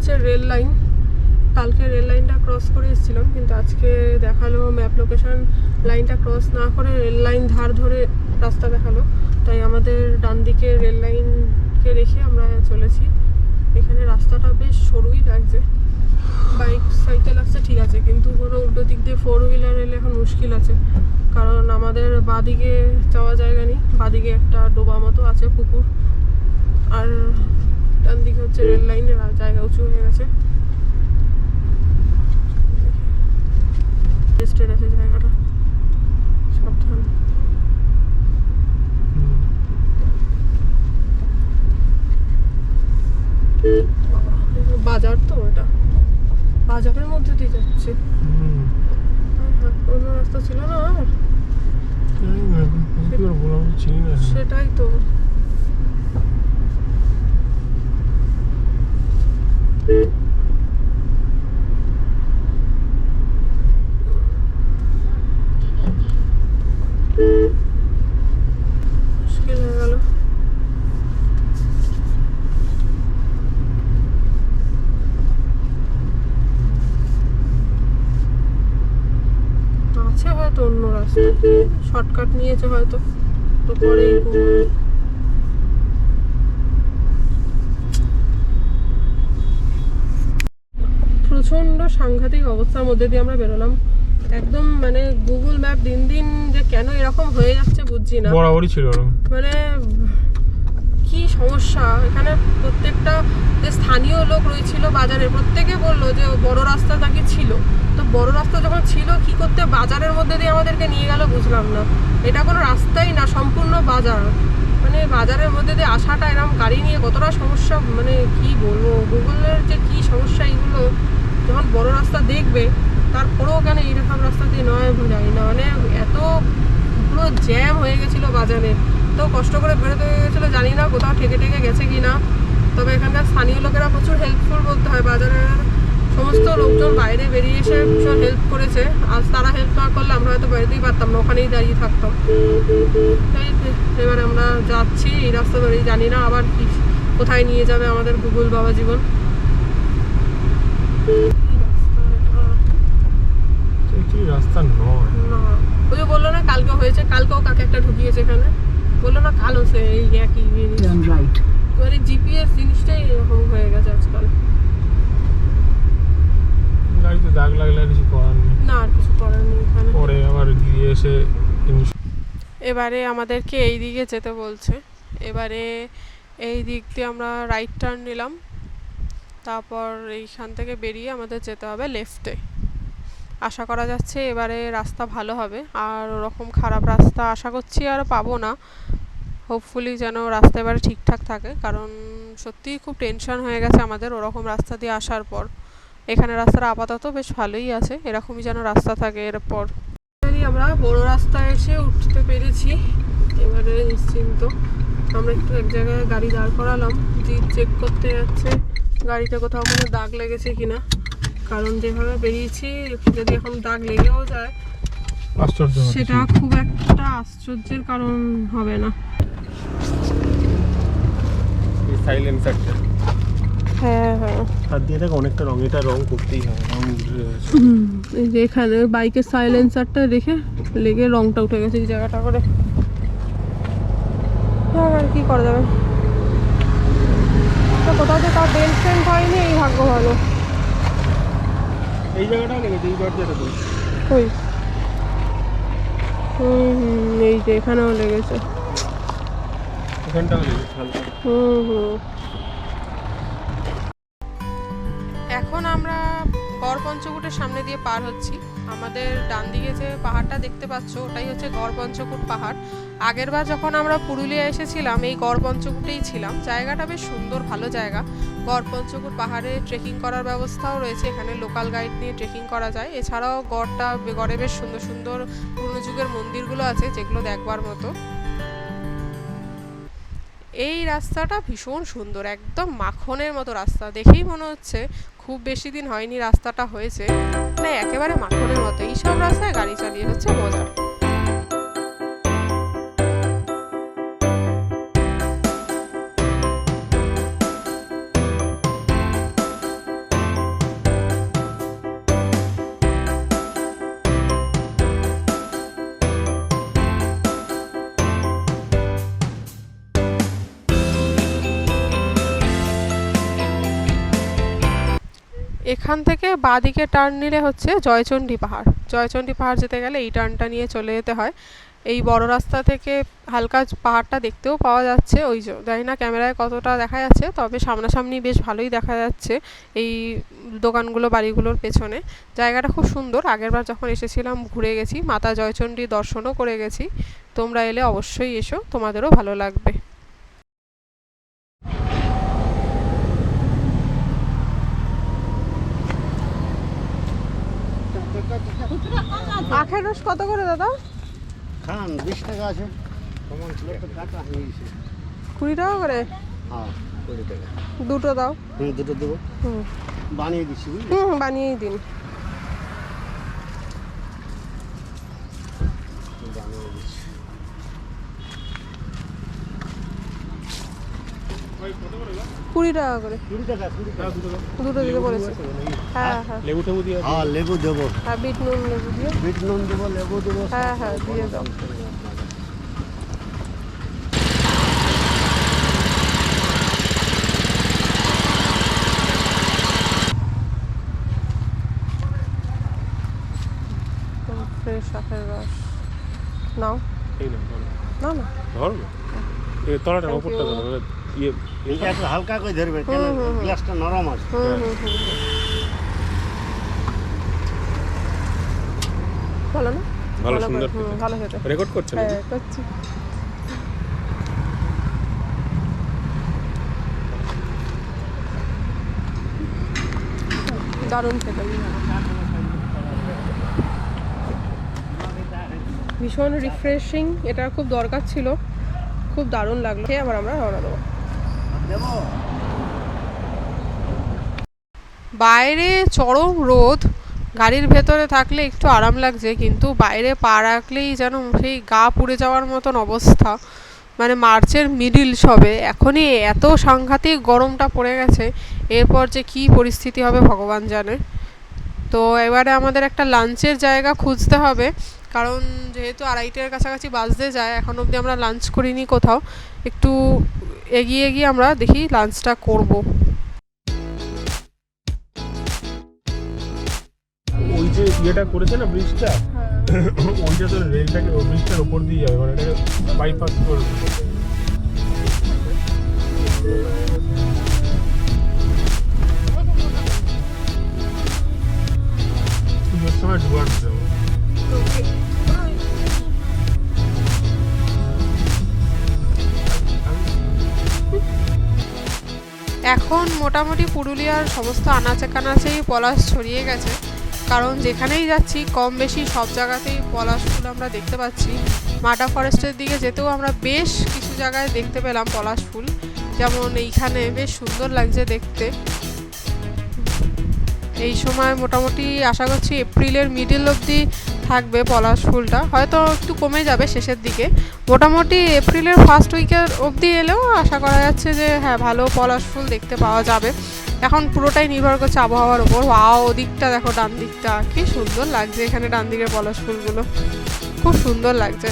[SPEAKER 1] হচ্ছে রেল লাইন। কালকে রেল লাইনটা ক্রস করে এসেছিলাম, কিন্তু আজকে দেখালো ম্যাপ লোকেশন লাইনটা ক্রস না করে রেল লাইন ধার ধরে রাস্তা দেখালো, তাই আমাদের ডান দিকে রেল লাইনকে রেখে আমরা চলেছি। এখানে রাস্তাটা বেশ সরুই লাগছে, বাইক সাইকেল আসছে ঠিক আছে, কিন্তু কোনো উল্টো দিক দিয়ে 4 হুইলার এলে এখন মুশকিল আছে, কারণ আমাদের বাদিকে যাওয়া জায়গা নেই। বাদিকে একটা ডোবা মতো আছে, পুকুর, আর ডান দিকে হচ্ছে রেল লাইনের জায়গা উঁচু হয়ে গেছে। রেস্টেড আছে জায়গাটা, সাবধান। বাজার তো, এটা বাজারের মধ্যে দিয়ে যাচ্ছে। অন্য রাস্তা ছিল না আর, সেটাই তো। মুশকিল হয়ে গেল। আছে হয়তো অন্য রাস্তা, শর্টকাট নিয়েছে হয়তো, তো পরেই প্রচন্ড সাংঘাতিক অবস্থার মধ্যে দিয়ে আমরা বেরোলাম। একদম মানে গুগল ম্যাপ দিন দিন যে কেন এরকম হয়ে যাচ্ছে বুঝছি না।
[SPEAKER 2] বরাবরই ছিল
[SPEAKER 1] মানে কি সমস্যা এখানে। প্রত্যেকটা যে স্থানীয় লোক রয়েছিল বাজারে, প্রত্যেকে বললো যে বড় রাস্তা নাকি ছিল, তো বড় রাস্তা যখন ছিল কি করতে বাজারের মধ্যে দিয়ে আমাদেরকে নিয়ে গেল বুঝলাম না। এটা কোনো রাস্তাই না, সম্পূর্ণ বাজার। মানে বাজারের মধ্যে দিয়ে আসাটা এরকম গাড়ি নিয়ে কতটা সমস্যা, মানে কি বলবো, গুগলের যে কি সমস্যা এগুলো। যখন বড় রাস্তা দেখবে তারপরেও কেন এইরকম রাস্তা দিয়ে নয় জানি না, মানে এত পুরো জ্যাম হয়ে গেছিলো বাজারে। তো কষ্ট করে বেরোতে হয়ে গেছিলো, জানি না কোথাও ঠেকে ঠেকে গেছে কি না। তবে এখানকার স্থানীয় লোকেরা প্রচুর হেল্পফুল বলতে হয়, বাজারের সমস্ত লোকজন বাইরে বেরিয়ে এসে ভীষণ হেল্প করেছে। আজ তারা হেল্প না করলে আমরা হয়তো বেরোতেই পারতাম না, ওখানেই দাঁড়িয়ে থাকতাম। তাই এবার আমরা যাচ্ছি এই রাস্তা ধরেই, জানি না আবার কি কোথায় নিয়ে যাবে আমাদের গুগল বাবা জীবন।
[SPEAKER 2] রাস্তা নয়
[SPEAKER 1] না, ওই যে বললো না কালকে হয়েছে, কালকেও কাকে একটা ঢুকিয়েছে এখানে, বললো না কাল হচ্ছে এই একই জিনিস।
[SPEAKER 3] Turn right.
[SPEAKER 1] মানে জিপিএস জিনিসটাই এরকম হয়ে গেছে আজকাল।
[SPEAKER 2] গাড়িতে দাগ লাগলে আর কিছু করার নেই,
[SPEAKER 1] না আর কিছু করার নেই এখানে।
[SPEAKER 2] পরে আবার গিয়ে এসে
[SPEAKER 1] এবারে আমাদেরকে এই দিকে যেতে বলছে। এবারে এই দিক দিয়ে আমরা রাইট টার্ন নিলাম, তারপর এইখান থেকে বেরিয়ে আমাদের যেতে হবে লেফটে। আশা করা যাচ্ছে এবারে রাস্তা ভালো হবে, আর ওরকম খারাপ রাস্তা আশা করছি আর পাবো না। হোপফুলি যেন রাস্তা এবারে ঠিকঠাক থাকে, কারণ সত্যিই খুব টেনশন হয়ে গেছে আমাদের ওরকম রাস্তা দিয়ে আসার পর। এখানে রাস্তাটা আপাতত বেশ ভালোই আছে, এরকমই যেন রাস্তা থাকে এরপর। আমরা বড় রাস্তায় এসে উঠতে পেরেছি, এবারে নিশ্চিন্ত। আমরা একটু এক জায়গায় গাড়ি দাঁড় করালাম, জিপ চেক করতে যাচ্ছে গাড়িতে কোথাও কোনো দাগ লেগেছে কিনা, কারণ যেভাবে বেরিয়েছি যদি এখন দাগ লেগেও যায় সেটা খুব একটা আশ্চর্যের কারণ হবে না।
[SPEAKER 2] সাইলেন্সারটা
[SPEAKER 1] হ্যাঁ হ্যাঁ,
[SPEAKER 2] হাত দিয়ে দেখো অনেকটা রং, এটা রং করতেই হবে, রং
[SPEAKER 1] এই যে এখানে বাইকের সাইলেন্সারটা রেখে লেগে রংটা উঠে গেছে এই জায়গাটা করে। হ্যাঁ আর কি করা যাবে, কোথাও যে তার ডেন্ট ফেন্ট হয়নি, এই ভাগ্য ভালো।
[SPEAKER 2] এই জায়গাটাও লেগেছে, এই দরজাটা তো
[SPEAKER 1] ওই এই যে এখানেও লেগেছে,
[SPEAKER 2] এখানটাও লেগেছে হালকা।
[SPEAKER 1] এখন আমরা গড়পঞ্চকুটের সামনে দিয়ে পার হচ্ছি। আমাদের ডান দিকে যে পাহাড়টা দেখতে পাচ্ছ ওটাই হচ্ছে গড়পঞ্চকুট পাহাড়। আগেরবার যখন আমরা পুরুলিয়া এসেছিলাম এই গড়পঞ্চকুটেই ছিলাম। জায়গাটা বেশ সুন্দর, ভালো জায়গা। গড়পঞ্চকুট পাহাড়ে ট্রেকিং করার ব্যবস্থাও রয়েছে, এখানে লোকাল গাইড নিয়ে ট্রেকিং করা যায়। এছাড়াও গড়ে বেশ সুন্দর সুন্দর পুরনো যুগের মন্দিরগুলো আছে যেগুলো দেখবার মতো। এই রাস্তাটা ভীষণ সুন্দর, একদম মাখনের মতো রাস্তা। দেখেই মনে হচ্ছে খুব বেশি দিন হয়নি রাস্তাটা হয়েছে, মানে একেবারে মাখনের মতো। এইসব রাস্তায় গাড়ি চালিয়ে হচ্ছে মজা। এখান থেকে বাঁদিকে টার্ন নিলে হচ্ছে জয়চণ্ডী পাহাড়। জয়চণ্ডী পাহাড় যেতে গেলে এই টার্নটা নিয়ে চলে যেতে হয়। এই বড় রাস্তা থেকে হালকা পাহাড়টা দেখতেও পাওয়া যাচ্ছে, ওই জানি না ক্যামেরায় কতটা দেখা যাচ্ছে, তবে সামনাসামনি বেশ ভালোই দেখা যাচ্ছে এই দোকানগুলো বাড়িগুলোর পেছনে। জায়গাটা খুব সুন্দর, আগেরবার যখন এসেছিলাম ঘুরে গেছি, মাতা জয়চণ্ডী দর্শনও করে গেছি। তোমরা এলে অবশ্যই এসো, তোমাদেরও ভালো লাগবে। আখের রস কত করে দাদা?
[SPEAKER 5] খান 20 টাকা আছে, কমন ছিল তো কাটা হয়ে গেছে।
[SPEAKER 1] 20 টাকা করে?
[SPEAKER 5] হ্যাঁ 20 টাকা।
[SPEAKER 1] দুটো দাও।
[SPEAKER 5] দুটো দেবো, বানিয়ে দিচ্ছি বুঝলি।
[SPEAKER 1] বানিয়েই দিন।
[SPEAKER 5] বানিয়ে দিচ্ছি।
[SPEAKER 1] 20 টাকা করে
[SPEAKER 5] 20 টাকা, 20 টাকা।
[SPEAKER 1] দুটো দিতে বলেছে। হ্যাঁ হ্যাঁ
[SPEAKER 2] লেবু টেবু দিয়ে
[SPEAKER 5] হ্যাঁ লেবু দেবো,
[SPEAKER 1] হ্যাঁ, বিট নুন লেবু দিয়ে।
[SPEAKER 5] বিট নুন দেবো, লেবু দেবো।
[SPEAKER 1] হ্যাঁ হ্যাঁ, দিয়ে দাও। ফ্রেশ আখের রস নাও।
[SPEAKER 2] এই না
[SPEAKER 1] না না,
[SPEAKER 2] ধরো না, এই তলাটা
[SPEAKER 1] Thank
[SPEAKER 2] উপরটা
[SPEAKER 1] you.
[SPEAKER 2] ধরো, ইয়ে
[SPEAKER 5] এটা একটু হালকা করে ধরবে, কেন গ্লাসটা নরম আছে।
[SPEAKER 1] ভালো না?
[SPEAKER 2] ভালো,
[SPEAKER 1] করে,
[SPEAKER 2] সুন্দর
[SPEAKER 1] ভালো খেতে।
[SPEAKER 2] রেকর্ড করছে নাকি?
[SPEAKER 1] হ্যাঁ করছি। দারুণ খেতে, ভীষণ রিফ্রেশিং, এটা খুব দরকার ছিল, খুব দারুণ লাগলো। খেয়ে আবার আমরা রওনা দেবো।
[SPEAKER 5] দেবো
[SPEAKER 1] বাইরে চরম রোদ, গাড়ির ভেতরে থাকলে একটু আরাম লাগছে, কিন্তু বাইরে পা রাখলেই যেন সেই গা পুড়ে যাওয়ার মতন অবস্থা। মানে মার্চের মিডিল সবে, এখনই এত সাংঘাতিক গরমটা পড়ে গেছে, এরপর যে কী পরিস্থিতি হবে ভগবান জানে। তো এবারে আমাদের একটা লাঞ্চের জায়গা খুঁজতে হবে, কারণ যেহেতু 2:30-এর কাছাকাছি বাজতে যায়, এখন অবধি আমরা লাঞ্চ করিনি কোথাও। একটু এগিয়ে গিয়ে আমরা দেখি লাঞ্চটা করব।
[SPEAKER 2] ওই যে ইয়েটা করেছে না ব্রিজটা, ওইটা তো রেলটাকে ওই ব্রিজটার উপর দিয়ে যাবে, মানে এটাকে বাইপাস করবে। পুজোর সময় ডুয়ার্স যাবো।
[SPEAKER 1] এখন মোটামুটি পুরুলিয়ার সমস্ত আনাচে কানাচেই পলাশ ছড়িয়ে গেছে, কারণ যেখানেই যাচ্ছি কম বেশি সব জায়গাতেই পলাশ ফুল আমরা দেখতে পাচ্ছি। মাটা ফরেস্টের দিকে যেতেও আমরা বেশ কিছু জায়গায় দেখতে পেলাম পলাশ ফুল, যেমন এইখানে বেশ সুন্দর লাগছে দেখতে। এই সময় মোটামুটি আশা করছি এপ্রিলের মিডল অবধি থাকবে পলাশ ফুলটা, হয়তো একটু কমে যাবে শেষের দিকে। মোটামুটি এপ্রিলের ফার্স্ট উইকের অবধি এলেও আশা করা যাচ্ছে যে হ্যাঁ ভালো পলাশ ফুল দেখতে পাওয়া যাবে। এখন পুরোটাই নির্ভর করছে আবহাওয়ার ওপর। ওদিকটা দেখো, ডান দিকটা কি সুন্দর লাগছে, এখানে ডান দিকের পলাশ ফুলগুলো খুব সুন্দর লাগছে।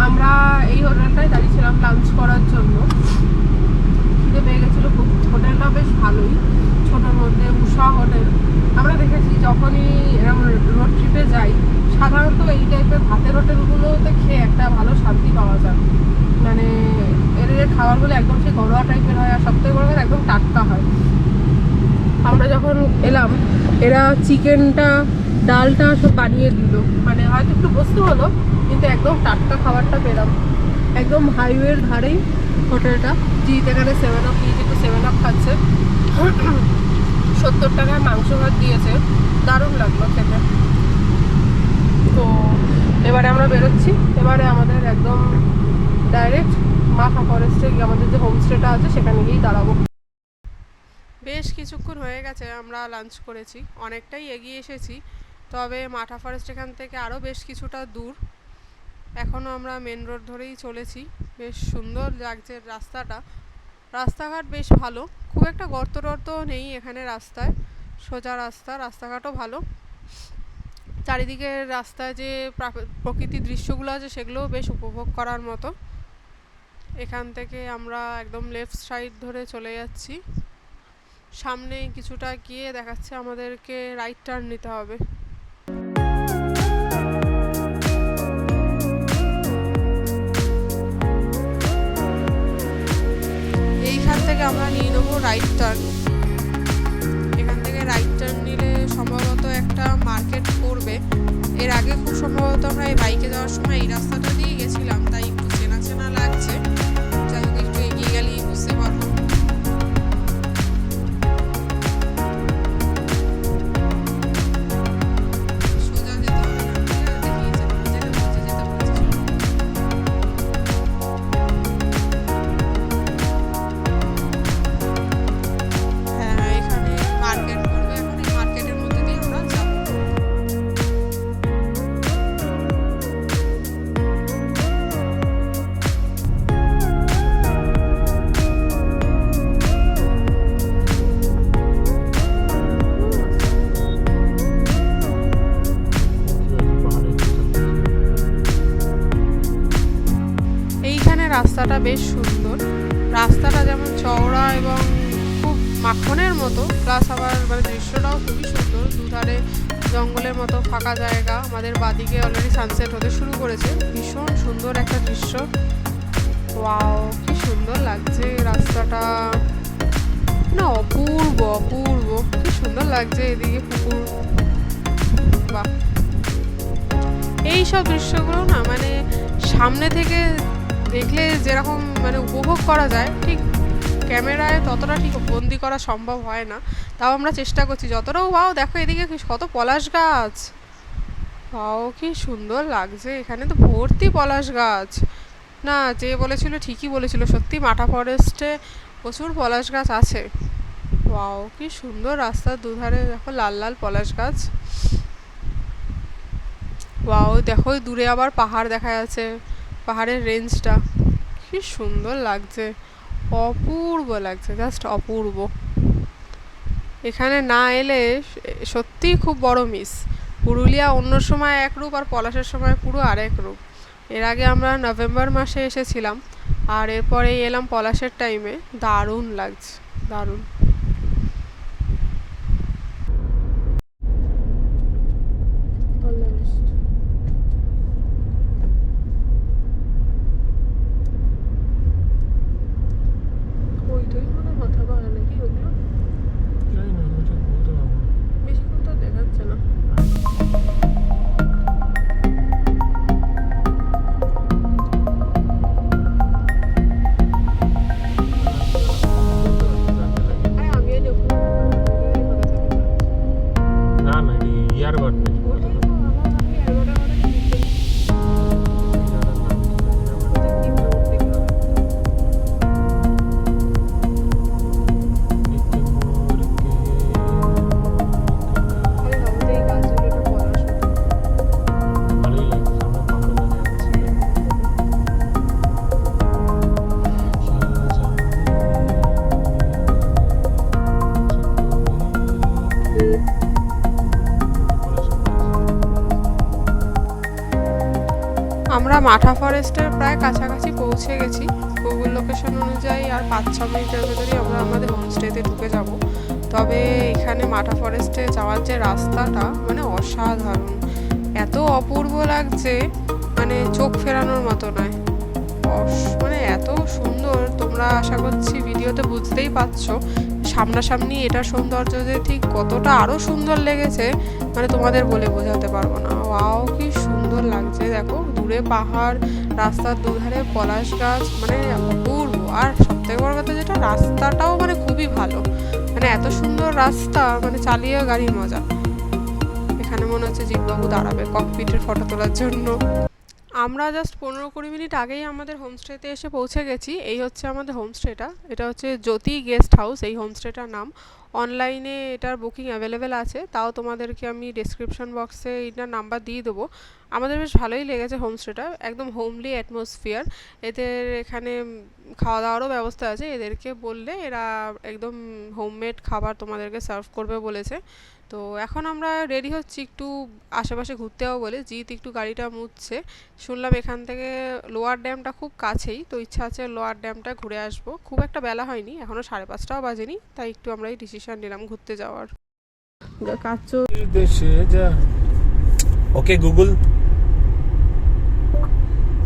[SPEAKER 1] আমরা এই হোটেলটায় দাঁড়িয়েছিলাম লাঞ্চ করার জন্য, খিদে পেয়ে গেছিলো খুব। হোটেলটা বেশ ভালোই, ছোটোর মধ্যে উষা হোটেল। আমরা দেখেছি যখনই এরকম রোড ট্রিপে যাই, সাধারণত এই টাইপের ভাতের হোটেলগুলোতে খেয়ে একটা ভালো শান্তি পাওয়া যায়। মানে এর খাবারগুলো একদম সেই ঘরোয়া টাইপের হয়, আর সবথেকে বড় কথা একদম টাটকা হয়। আমরা যখন এলাম, এরা চিকেনটা ডালটা সব বানিয়ে দিল, মানে হয়তো একটু বসতে হলো, কিন্তু একদম টাটকা খাবারটা পেলাম। একদম হাইওয়ের ধারেই হোটেলটা। জিৎ এখানে 7 আপ নিয়েছে, তো 7 আপ খাচ্ছে। 70 টাকায় মাংস ভাত দিয়েছে, দারুণ লাগলো খেতে। তো এবারে আমরা বেরোচ্ছি। এবারে আমাদের একদম ডাইরেক্ট মাঠা ফরেস্টে গিয়ে আমাদের যে হোমস্টেটা আছে সেখানে গিয়েই দাঁড়াবো। বেশ কিছুক্ষণ হয়ে গেছে আমরা লাঞ্চ করেছি, অনেকটাই এগিয়ে এসেছি। তবে মাঠা ফরেস্ট এখান থেকে আরও বেশ কিছুটা দূর। এখনও আমরা মেন রোড ধরেই চলেছি। বেশ সুন্দর লাগছে রাস্তাটা, রাস্তাঘাট বেশ ভালো, খুব একটা গর্ত টর্তও নেই এখানে রাস্তায়, সোজা রাস্তা, রাস্তাঘাটও ভালো। চারিদিকের রাস্তায় যে প্রকৃতির দৃশ্যগুলো আছে সেগুলোও বেশ উপভোগ করার মতো। এখান থেকে আমরা একদম লেফট সাইড ধরে চলে যাচ্ছি। সামনে কিছুটা গিয়ে দেখাচ্ছে আমাদেরকে রাইট টার্ন নিতে হবে। এইখান থেকে আমরা নিয়ে নেবো রাইট টার্ন। এখান থেকে রাইট টার্ন নিলে সম্ভবত একটা মার্কেট পড়বে। এর আগে খুব সম্ভবত আমরা এই বাইকে যাওয়ার সময় এই রাস্তাটা দিয়ে গেছিলাম, তাই একটু চেনা চেনা লাগছে। যাই হোক, একটু এগিয়ে গেলেই বুঝতে পারবো। সোজা যেতে হবে না, দেখিয়ে যেতে বলছে। হ্যাঁ, এখানে মার্কেট পড়বে, এখন এই মার্কেটের মধ্যে দিয়ে আমরা যাবো। এইখানে রাস্তাটা বেশ সুন্দর, রাস্তাটা যেমন চওড়া এবং খুব মাখনের মতো, প্লাস আবার মানে দৃশ্যটাও খুবই সুন্দর। দুধারে জঙ্গলের মতো ফাঁকা জায়গা। আমাদের বাদিকে অলরেডি সানসেট হতে শুরু করেছে, ভীষণ সুন্দর একটা দৃশ্য। ওয়াও, কি সুন্দর লাগছে রাস্তাটা, না অপূর্ব অপূর্ব, কি সুন্দর লাগছে এদিকে পুকুর। বাহ, এই সব দৃশ্যগুলো না মানে সামনে থেকে দেখলে যেরকম মানে উপভোগ করা যায়, ঠিক ক্যামেরায় ততটা ঠিক বন্দি করা সম্ভব হয় না। তাও আমরা চেষ্টা করছি যতটাও। ওয়াও, দেখো এদিকে কত পলাশ গাছ, ওয়াও কি সুন্দর লাগছে। এখানে তো ভর্তি পলাশ গাছ। না, যে বলেছিল ঠিকই বলেছিল, সত্যি মাঠা ফরেস্টে প্রচুর পলাশ গাছ আছে। ওয়াও, কি সুন্দর রাস্তার দুধারে দেখো লাল লাল পলাশ গাছ। ওয়াও, দেখো দূরে আবার পাহাড় দেখা যাচ্ছে, পাহাড়ের রেঞ্জটা কি সুন্দর লাগছে, অপূর্ব লাগছে, জাস্ট অপূর্ব। এখানে না এলে সত্যিই খুব বড় মিস। পুরুলিয়া অন্য সময় এক রূপ আর পলাশের সময় পুরো আরেক রূপ। এর আগে আমরা নভেম্বর মাসে এসেছিলাম, আর এরপরে এলাম পলাশের টাইমে। দারুণ লাগছে, দারুণ।
[SPEAKER 2] জানি না, আমি ঠিক বলতে পারবো না।
[SPEAKER 1] বেশিক্ষণ তো দেখাচ্ছে না।
[SPEAKER 2] না না, ইয়ারবাড নেই। ভালোই লাগছে, আমরা পাহাড়ে যাচ্ছি।
[SPEAKER 1] আমরা মাঠা ফরেস্টের প্রায় কাছাকাছি পৌঁছে গেছি। গুগল লোকেশন অনুযায়ী আর 5-6 মিনিটের ভেতরেই আমরা আমাদের হোমস্টেতে ঢুকে যাব। তবে এখানে মাঠা ফরেস্টে যাওয়ার যে রাস্তাটা মানে অসাধারণ, এত অপূর্ব লাগছে, মানে চোখ ফেরানোর মতো নয়, মানে এত সুন্দর। তোমরা আশা করছি ভিডিওতে বুঝতেই পারছো, সামনাসামনি এটার সৌন্দর্য যে ঠিক কতটা আরও সুন্দর লেগেছে মানে তোমাদের বলে বোঝাতে পারবো না। ওয়াও, কি সুন্দর লাগছে। দেখো দূরে পাহাড়, রাস্তার দুধারে পলাশ গাছ, মানে অপূর্ব। আর সবথেকে বড় কথা যেটা, রাস্তাটাও মানে খুবই ভালো, মানে এত সুন্দর রাস্তা, মানে চালিয়ে গাড়ির মজা। এখানে মনে হচ্ছে জিৎবাবু দাঁড়াবে ককপিটের ফটো তোলার জন্য। আমরা জাস্ট 15-20 মিনিট আগেই আমাদের হোমস্টেতে এসে পৌঁছে গেছি। এই হচ্ছে আমাদের হোমস্টেটা, এটা হচ্ছে জ্যোতি গেস্ট হাউস এই হোমস্টেটার নাম। অনলাইনে এটার বুকিং অ্যাভেলেবেল আছে, তাও তোমাদেরকে আমি ডেসক্রিপশন বক্সে এটার নাম্বার দিয়ে দেবো। আমাদের বেশ ভালোই লেগেছে হোমস্টেটা, একদম হোমলি অ্যাটমসফিয়ার। এদের এখানে খাওয়া দাওয়ারও ব্যবস্থা আছে, এদেরকে বললে এরা একদম হোমমেড খাবার তোমাদেরকে সার্ভ করবে বলেছে। তো এখন আমরা রেডি হচ্ছি একটু আশেপাশে ঘুরতে যাবো বলে। জিৎ একটু গাড়িটা মুছছে, শুনলাম এখান থেকে লোয়ার ড্যামটা খুব কাছেই, তো ইচ্ছা আছে লোয়ার ড্যামটা ঘুরে আসবো। খুব একটা বেলা হয়নি, এখনও 5:30টাও বাজেনি, তাই একটু আমরা এই ডিসিশন নিলাম ঘুরতে যাওয়ার। কাচ্চ
[SPEAKER 2] দেশে যা। ওকে গুগল,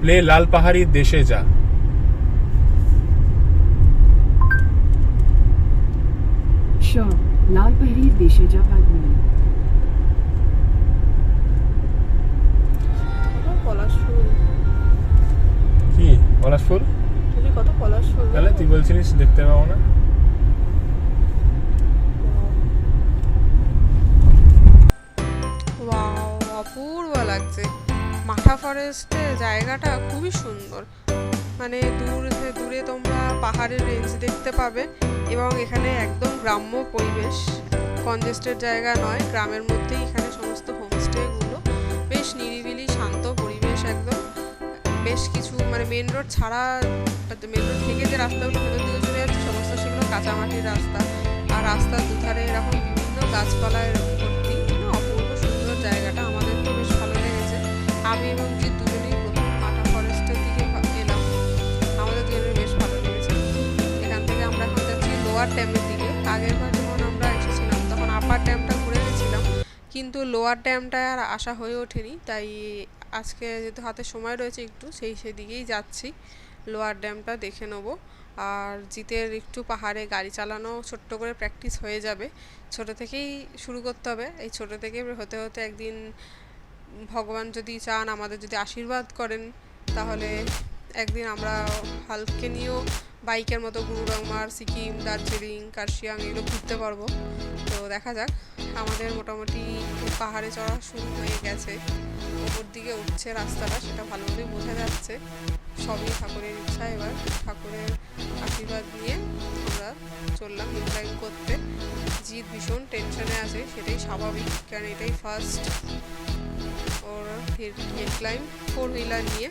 [SPEAKER 2] প্লে লাল পাহাড়ি দেশে যা।
[SPEAKER 3] Shop लाल पहरी देशे जा भागनी।
[SPEAKER 1] পলাশ ফুল,
[SPEAKER 2] কি পলাশ ফুল?
[SPEAKER 1] তুমি কত পলাশ ফুল,
[SPEAKER 2] তাহলে তুই বলছিলিস দেখতে পাবো না?
[SPEAKER 1] ওয়াও, অপূর্ব লাগছে। মাঠা ফরেস্টের জায়গাটা খুবই সুন্দর, মানে দূরে তোমরা পাহাড়ের রেঞ্জ দেখতে পাবে, এবং এখানে একদম গ্রাম্য পরিবেশ, কনজেস্টেড জায়গা নয়, গ্রামের মধ্যেই এখানে সমস্ত হোমস্টেগুলো। বেশ নিরিবিলি শান্ত পরিবেশ একদম। বেশ কিছু মানে মেন রোড ছাড়া, মেন রোড থেকে যে রাস্তাগুলো ভেতর দিকে চলে যাচ্ছে সমস্ত সেগুলো কাঁচামাটির রাস্তা, আর রাস্তার দুধারে এরকম বিভিন্ন গাছপালায় ভর্তি। অপূর্ব সুন্দর জায়গাটা, আমাদের তো বেশ ভালো লেগেছে। আমি এবং যে দুজনেই প্রথম মাঠা ফরেস্টের দিকে এলাম, আমাদের দুজনের বেশ ভালো লেগেছে। এখান থেকে আমরা এখন যাচ্ছি লোয়ার ড্যামের দিকে। আগের বার যখন আমরা এসেছিলাম তখন আপার ড্যামটা ঘুরে গেছিলাম, কিন্তু লোয়ার ড্যামটা আর আসা হয়ে ওঠেনি, তাই আজকে যেহেতু হাতে সময় রয়েছে একটু, সেদিকেই যাচ্ছি। লোয়ার ড্যামটা দেখে নেবো। আর জিতের একটু পাহাড়ে গাড়ি চালানো ছোট্ট করে প্র্যাকটিস হয়ে যাবে, ছোট থেকেই শুরু করতে হবে। এই ছোট থেকে হতে হতে একদিন ভগবান যদি চান, আমাদের যদি আশীর্বাদ করেন, তাহলে একদিন আমরা হালকে নিয়েও বাইকের মতো গুরুরংমার, সিকিম, দার্জিলিং, কার্শিয়াং এগুলো ঘুরতে পারবো। তো দেখা যাক। আমাদের মোটামুটি পাহাড়ে চড়া শুরু হয়ে গেছে, ওপর দিকে উঠছে রাস্তাটা, সেটা ভালোভাবেই বোঝা যাচ্ছে। সবই ঠাকুরের ইচ্ছা, এবার ঠাকুরের আশীর্বাদ নিয়ে আমরা চললাম হিল ক্লাইম্ব করতে। জিৎ ভীষণ টেনশনে আছে, সেটাই স্বাভাবিক, কারণ এটাই ফার্স্ট ওর হিল ক্লাইম্ব 4 হুইলার নিয়ে।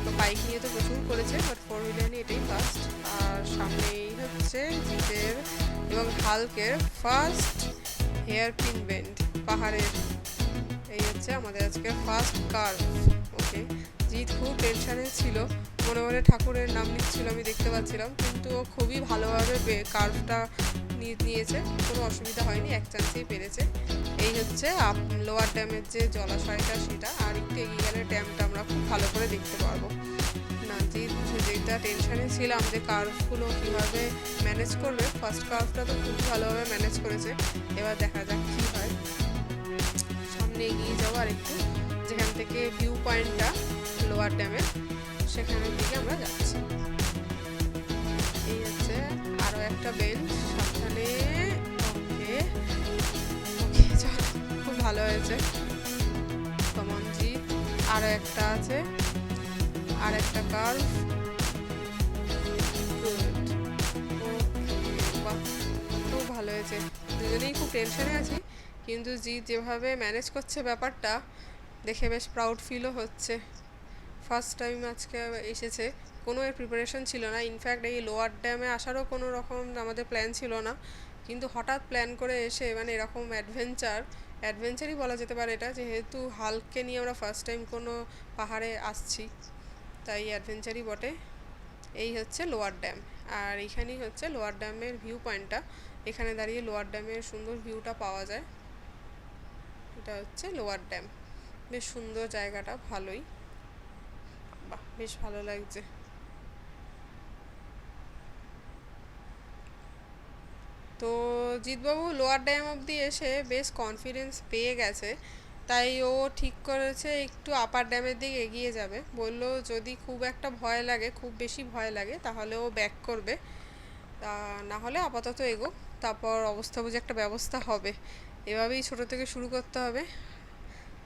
[SPEAKER 1] তো বাইক নিয়ে তো প্রচুর করেছে, বাট 4 হুইলার নিয়ে এটাই ফার্স্ট। আর সামনেই হচ্ছে জিতের এবং হালকের ফার্স্ট হেয়ারপিন বেন্ড পাহাড়ের। এই হচ্ছে আমাদের আজকে ফার্স্ট কার্ভ। ওকে, জিৎ খুব টেনশনে ছিল, মনে মনে ঠাকুরের নাম নিচ্ছিল, আমি দেখতে পাচ্ছিলাম, কিন্তু ও খুবই ভালোভাবে কার্ভটা নিয়েছে, কোনো অসুবিধা হয়নি, এক চান্সেই পেরেছে। এই হচ্ছে লোয়ার ড্যামের যে জলাশয়টা সেটা, আর একটু এগিয়ে গেলে ড্যামটা আমরা খুব ভালো করে দেখতে পারবো। না, যেটা টেনশনে ছিলাম যে কার্ভগুলো কীভাবে ম্যানেজ করবে, ফার্স্ট কার্ভটা তো খুব ভালোভাবে ম্যানেজ করেছে, এবার দেখা যাক কী হয়। সামনে এগিয়ে যাবো আর একটু, যেখান থেকে ভিউ পয়েন্টটা লোয়ার ড্যামের, সেখানের দিকে আমরা যাচ্ছি। এই হচ্ছে আরও একটা বেঞ্চ সাবধানে। ওকে ওকে, চল, খুব ভালো হয়েছে। কমন জিপ, আরও একটা আছে, আর একটা কার্ভ। বাহ, খুব ভালো হয়েছে। দুজনেই খুব টেনশনে আছি, কিন্তু জিৎ যেভাবে ম্যানেজ করছে ব্যাপারটা দেখে বেশ প্রাউড ফিলও হচ্ছে। ফার্স্ট টাইম আজকে এসেছে, কোনো এর প্রিপারেশন ছিল না। ইনফ্যাক্ট এই লোয়ার ড্যামে আসারও কোনো রকম আমাদের প্ল্যান ছিল না, কিন্তু হঠাৎ প্ল্যান করে এসে মানে এরকম অ্যাডভেঞ্চারই বলা যেতে পারে এটা, যেহেতু হালকে নিয়ে আমরা ফার্স্ট টাইম কোনো পাহাড়ে আসছি, তাই অ্যাডভেঞ্চারই বটে। এই হচ্ছে লোয়ার ড্যাম, আর এইখানেই হচ্ছে লোয়ার ড্যামের ভিউ পয়েন্টটা। এখানে দাঁড়িয়ে লোয়ার ড্যামের সুন্দর ভিউটা পাওয়া যায়। এটা হচ্ছে লোয়ার ড্যাম, বেশ সুন্দর জায়গাটা, ভালোই, বাহ, বেশ ভালো লাগছে। তো জিৎবাবু লোয়ার ড্যাম অবধি এসে বেশ কনফিডেন্স পেয়ে গেছে, তাই ও ঠিক করেছে একটু আপার ড্যামের দিকে এগিয়ে যাবে। বললো যদি খুব একটা ভয় লাগে, খুব বেশি ভয় লাগে, তাহলে ও ব্যাক করবে, তা না হলে আপাতত এগোক, তারপর অবস্থা বুঝে একটা ব্যবস্থা হবে। এভাবেই ছোট থেকে শুরু করতে হবে।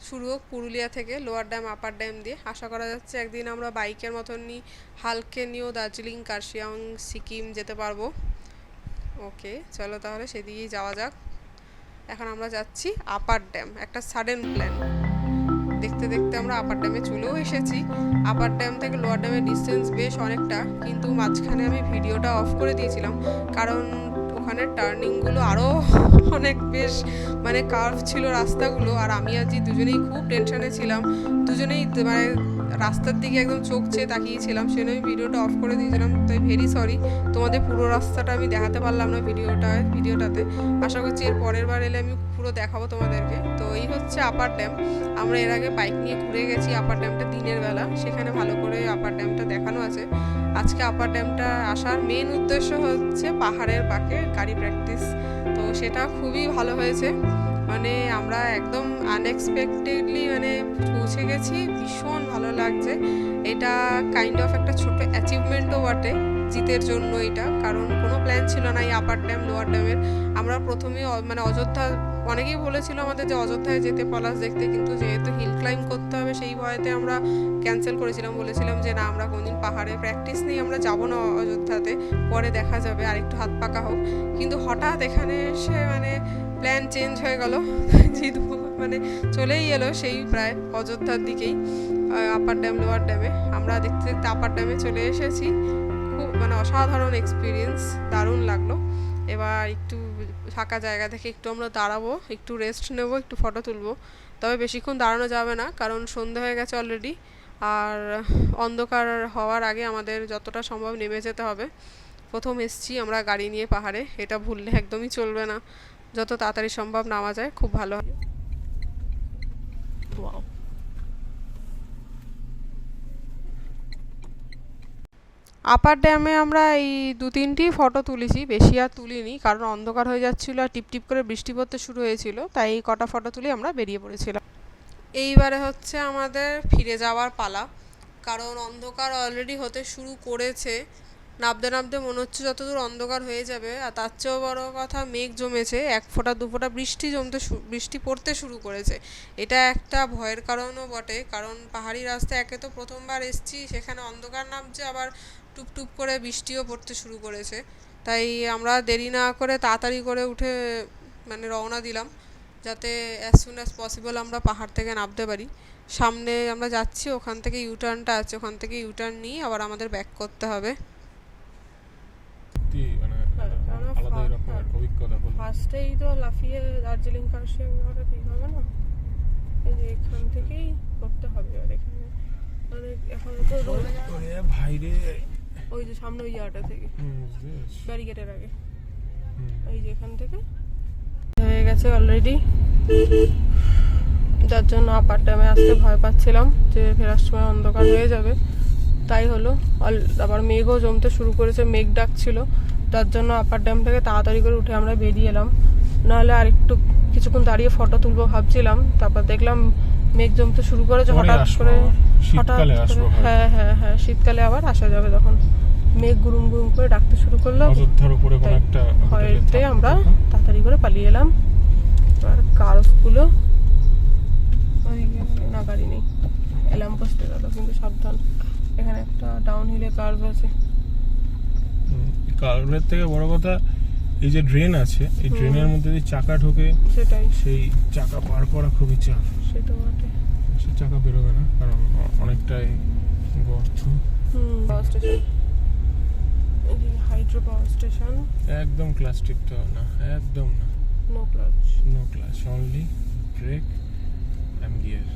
[SPEAKER 1] শুরু হোক পুরুলিয়া থেকে, লোয়ার ড্যাম আপার ড্যাম দিয়ে। আশা করা যাচ্ছে একদিন আমরা বাইকের মতনই হালকে নিয়েও দার্জিলিং, কার্শিয়াং, সিকিম যেতে পারবো। ওকে, চলো তাহলে সেদিকেই যাওয়া যাক। এখন আমরা যাচ্ছি আপার ড্যাম, একটা সাডেন প্ল্যান। দেখতে দেখতে আমরা আপার ড্যামে চলেও এসেছি। আপার ড্যাম থেকে লোয়ার ড্যামের ডিস্টেন্স বেশ অনেকটা, কিন্তু মাঝখানে আমি ভিডিওটা অফ করে দিয়েছিলাম, কারণ ওখানে টার্নিংগুলো আরও অনেক বেশ মানে কার্ভ ছিল রাস্তাগুলো, আর আমি আজই দুজনেই খুব টেনশনে ছিলাম, দুজনেই মানে রাস্তার দিকে একদম চোখ চেয়ে তাকিয়েছিলাম, সেজন্য আমি ভিডিওটা অফ করে দিয়েছিলাম। তাই ভেরি সরি, তোমাদের পুরো রাস্তাটা আমি দেখাতে পারলাম না ভিডিওটাতে। আশা করছি এর পরের বার এলে আমি পুরো দেখাবো তোমাদেরকে। তো এই হচ্ছে আপার ড্যাম। আমরা এর আগে বাইক নিয়ে ঘুরে গেছি আপার ড্যামটা দিনের বেলা, সেখানে ভালো করে আপার ড্যামটা দেখানো আছে। আজকে আপার ড্যামটা আসার মেন উদ্দেশ্য হচ্ছে পাহাড়ের বাঁকে গাড়ি প্র্যাকটিস। তো সেটা খুবই ভালো হয়েছে, মানে আমরা একদম আনএক্সপেক্টেডলি মানে পৌঁছে গেছি, ভীষণ ভালো লাগছে। এটা কাইন্ড অফ একটা ছোট অ্যাচিভমেন্টও বটে জিতের জন্য এটা, কারণ কোনো প্ল্যান ছিল না এই আপার ড্যাম লোয়ার ড্যামের। আমরা প্রথমে মানে অযোধ্যা, অনেকেই বলেছিল আমাদের যে অযোধ্যায় যেতে পলাশ দেখতে, কিন্তু যেহেতু হিল ক্লাইম্ব করতে হবে সেই ভয়েতে আমরা ক্যান্সেল করেছিলাম, বলেছিলাম যে না আমরা কোনদিন পাহাড়ে প্র্যাকটিস নেই, আমরা যাবো না অযোধ্যাতে, পরে দেখা যাবে আর একটু হাত পাকা হোক। কিন্তু হঠাৎ এখানে এসে মানে প্ল্যান চেঞ্জ হয়ে গেল, জিতবো মানে চলেই এলো সেই প্রায় অযোধ্যার দিকেই আপার ড্যাম লোয়ার ড্যামে। আমরা দেখতে দেখতে আপার ড্যামে চলে এসেছি। খুব মানে অসাধারণ এক্সপিরিয়েন্স, দারুণ লাগলো। এবার একটু ফাঁকা জায়গা থেকে একটু আমরা দাঁড়াবো, একটু রেস্ট নেবো, একটু ফটো তুলবো। তবে বেশিক্ষণ দাঁড়ানো যাবে না, কারণ সন্ধে হয়ে গেছে অলরেডি, আর অন্ধকার হওয়ার আগে আমাদের যতটা সম্ভব নেমে যেতে হবে। প্রথম এসছি আমরা গাড়ি নিয়ে পাহাড়ে, এটা ভুললে একদমই চলবে না, যত তাড়াতাড়ি সম্ভব নামা যায় খুব ভালো হয়। ওয়াও, আপার ড্যামে আমরা এই 2-3টি ফটো তুলেছি, বেশি আর তুলিনি, কারণ অন্ধকার হয়ে যাচ্ছিলো আর টিপটিপ করে বৃষ্টি পড়তে শুরু হয়েছিল, তাই এই কটা ফটো তুলে আমরা বেরিয়ে পড়েছিলাম। এইবারে হচ্ছে আমাদের ফিরে যাওয়ার পালা, কারণ অন্ধকার অলরেডি হতে শুরু করেছে। নামতে নামতে মনে হচ্ছে যতদূর অন্ধকার হয়ে যাবে, আর তার চেয়েও বড় কথা মেঘ জমেছে, 1 ফোঁটা 2 ফোঁটা বৃষ্টি পড়তে শুরু করেছে। এটা একটা ভয়ের কারণও বটে, কারণ পাহাড়ি রাস্তায় একে তো প্রথমবার এসছি, সেখানে অন্ধকার নামছে, আবার টুপটুপ করে বৃষ্টিও পড়তে শুরু করেছে। তাই আমরা দেরি না করে তাড়াতাড়ি করে উঠে মানে রওনা দিলাম, যাতে অ্যাজ সুন অ্যাজ পসিবল আমরা পাহাড় থেকে নামতে পারি। সামনে আমরা যাচ্ছি, ওখান থেকে ইউটার্নটা আছে, ওখান থেকে ইউটার্ন নিয়ে আবার আমাদের ব্যাক করতে হবে। ফার্স্টেই তো লাফিয়ে দার্জিলিং কার্শিয়াং যাওয়াটা ঠিক হবে না, এই যে এখান থেকেই করতে হবে। আর এখানে মানে এখন তো
[SPEAKER 2] ভাইরে
[SPEAKER 1] ওই যে সামনে ওই জায়গাটা থেকে ব্যারিকেডের আগে, এই যে এখান থেকে হয়ে গেছে অলরেডি, যার জন্য আপার ড্যামে আসতে ভয় পাচ্ছিলাম যে ফেরার সময় অন্ধকার হয়ে যাবে। তাই হলো, আবার মেঘও জমতে শুরু করেছে, মেঘ ডাকছিল, তার জন্য আপার ড্যাম থেকে তাড়াতাড়ি করে উঠে আমরা বেরিয়ে এলাম। নাহলে আর একটু কিছুক্ষণ দাঁড়িয়ে ফটো তুলবো ভাবছিলাম, তারপর দেখলাম মেঘ জমতে শুরু করেছে হঠাৎ করে। হ্যাঁ হ্যাঁ হ্যাঁ, শীতকালে আবার আসা যাবে তখন। মেঘ গুরুম গুরুম করে ডাকতে শুরু করলো, ভয়েতে আমরা তাড়াতাড়ি করে পালিয়ে এলাম। আর কার্ভগুলো না, গাড়ি নেই, অ্যালার্ম পোস্টে গেল, কিন্তু সাবধান, এখানে একটা ডাউন হিলে কার্ভ আছে।
[SPEAKER 2] কার্ভের থেকে বড় কথা এই যে ড্রেন আছে, এই ড্রেনের মধ্যে যদি চাকা ঢোকে, সেটাই, সেই চাকা পার করা খুবই চাপ। সেটা বটে, সেই চাকা বেরোবে না, কারণ অনেকটাই গর্ত।
[SPEAKER 1] Power station, hydro power station,
[SPEAKER 2] একদম ক্লাচ টিপতে হবে না, একদম না,
[SPEAKER 1] no clutch,
[SPEAKER 2] no clutch, only brake and gear.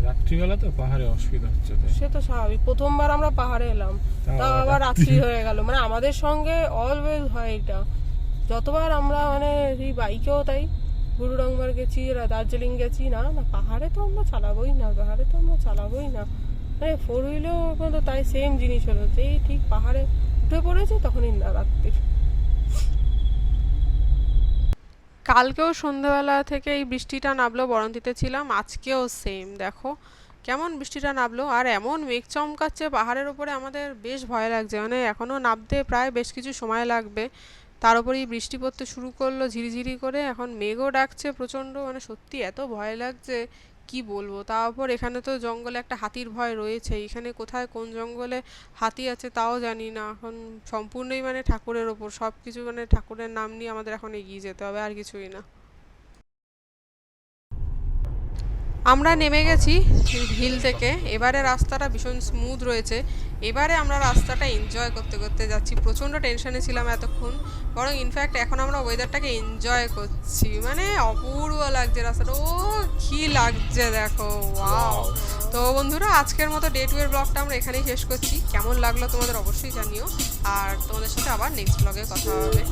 [SPEAKER 2] রাত্রিবেলা তো পাহাড়ে অসুবিধা হচ্ছে,
[SPEAKER 1] সে তো স্বাভাবিক, প্রথমবার আমরা পাহাড়ে এলাম, তাও আবার রাত্রি হয়ে গেল। মানে আমাদের সঙ্গে অলওয়েজ হয় এটা, যতবার আমরা মানে এই বাইকেও তাই, গুরুডংবার গেছি, দার্জিলিং গেছি, না না পাহাড়ে তো আমরা চালাবোই না, মানে 4 হুইলেও তো তাই সেম জিনিস হলো, যেই ঠিক পাহাড়ে উঠে পড়েছে তখনই না রাত্রির। কালকেও সন্ধ্যাবেলা থেকে এই বৃষ্টিটা নামলো, বরন্তিতে ছিলাম, আজকেও সেম। দেখো কেমন বৃষ্টিটা নামলো, আর এমন মেঘ চমকাচ্ছে পাহাড়ের ওপরে, আমাদের বেশ ভয় লাগছে, মানে এখনও নামতে প্রায় বেশ কিছু সময় লাগবে। তার উপরেই বৃষ্টি পড়তে শুরু করলো ঝিরিঝিরি করে, এখন মেঘও ডাকছে প্রচণ্ড, মানে সত্যি এত ভয় লাগছে কি বলবো। তারপর এখানে তো জঙ্গলে একটা হাতির ভয় রয়েছে, এখানে কোথায় কোন জঙ্গলে হাতি আছে তাও জানি না। এখন সম্পূর্ণই মানে ঠাকুরের ওপর সব কিছু, মানে ঠাকুরের নাম নিয়ে আমাদের এখন এগিয়ে যেতে হবে, আর কিছুই না। আমরা নেমে গেছি হিল থেকে, এবারে রাস্তাটা ভীষণ স্মুথ রয়েছে, এবারে আমরা রাস্তাটা এনজয় করতে করতে যাচ্ছি। প্রচণ্ড টেনশনে ছিলাম এতক্ষণ, বরং ইনফ্যাক্ট এখন আমরা ওয়েদারটাকে এনজয় করছি, মানে অপূর্ব লাগছে রাস্তাটা, ও কি লাগছে দেখো, ওয়াও। তো বন্ধুরা, আজকের মতো ডে 2 এর ব্লগটা আমরা এখানেই শেষ করছি। কেমন লাগলো তোমাদের অবশ্যই জানিও, আর তোমাদের সাথে আবার নেক্সট ব্লগে কথা হবে।